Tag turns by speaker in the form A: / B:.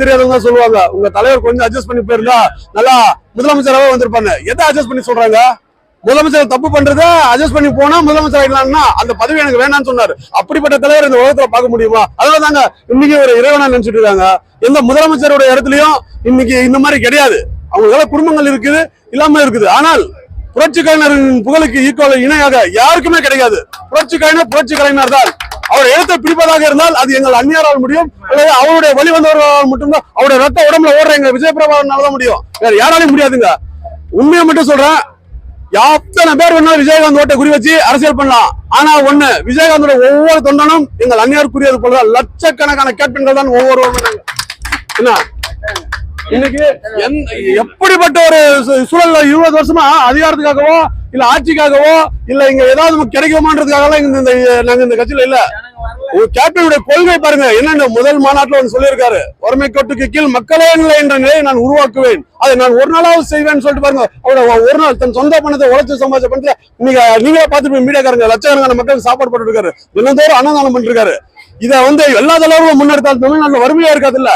A: தெரியாதவங்க சொல்லுவாங்க உங்க தலைவர் கொஞ்சம் அட்ஜஸ்ட் பண்ணி போயிருந்தா நல்லா முதலமைச்சராகவே வந்திருப்பாங்க. எதை அட்ஜஸ்ட் பண்ணி சொல்றாங்க? முதலமைச்சர் தப்பு பண்றதை அட்ஜஸ்ட் பண்ணி போனா முதலமைச்சர் ஆயிடலாம்னா அந்த பதவி எனக்கு வேணாம்னு சொன்னாரு. அப்படிப்பட்ட தலைவர் இந்த உலகத்துல பார்க்க முடியுமா? அதனால தாங்க இன்னைக்கு ஒரு இறைவனா நினைச்சிட்டு இருக்காங்க. எந்த முதலமைச்சரோட இடத்துலயும் இன்னைக்கு இந்த மாதிரி கிடையாது. அவங்களுக்கு குடும்பங்கள் இருக்குது, இல்லாம இருக்குது. ஆனால் புரட்சி கலைஞரின் புகழுக்கு ஈக்குவல் இணையாக யாருக்குமே கிடையாது. புரட்சி கலைஞர் தான். அவர் எழுத்தை பிடிப்பதாக இருந்தால் அது எங்கள் அந்நியரால் முடியும், அல்லது அவருடைய வழி வந்தவர்களால் மட்டும்தான். அவருடைய ரத்த உடம்புல ஓடுற எங்க விஜயபிரபாகரனால தான் முடியும், வேற யாராலையும் முடியாதுங்க. உண்மையை மட்டும் சொல்றேன். எத்தனை பேர் வேணாலும் விஜயகாந்த் ஓட்டை குறி வச்சு அரசியல் பண்ணலாம். ஆனா ஒண்ணு, விஜயகாந்தோட ஒவ்வொரு தொண்டனும் எங்கள் அந்நியாருக்குரியது போலதான். லட்சக்கணக்கான கேப்டன்கள் தான் ஒவ்வொருவரும். என்ன இன்னைக்கு எப்படிப்பட்ட ஒரு சூழல்ல 20 வருஷமா அதிகாரத்துக்காகவோ இல்ல ஆட்சிக்காகவோ இல்ல இங்க ஏதாவது கிடைக்குமான்றதுக்காக நாங்க இந்த கட்சியில இல்ல. கேப்டனுடைய கொள்கை பாருங்க என்ன. முதல் மாநாட்டில் ஒன்று சொல்லியிருக்காரு, வறுமை கோட்டுக்கு கீழ் மக்களே இல்லை என்ற நிலையை நான் உருவாக்குவேன், அதை நான் ஒரு நாளாவது செய்வேன் சொல்லிட்டு பாருங்க. அவரோட ஒரு நாள் தன் சொந்த பணத்தை உழைச்சு சம்பாதிச்ச பணத்தை நீங்களே பார்த்துட்டு மீடியாக்காரங்க லட்சக்கணக்கான மக்களுக்கு சாப்பாடு போட்டு இருக்காரு, தினந்தோறும் அன்னதானம் பண்ணிருக்காரு. இதை எல்லா தலைவர்களும் முன்னெடுத்தால் தமிழ்நாட்டில் வறுமையா இருக்காது இல்ல.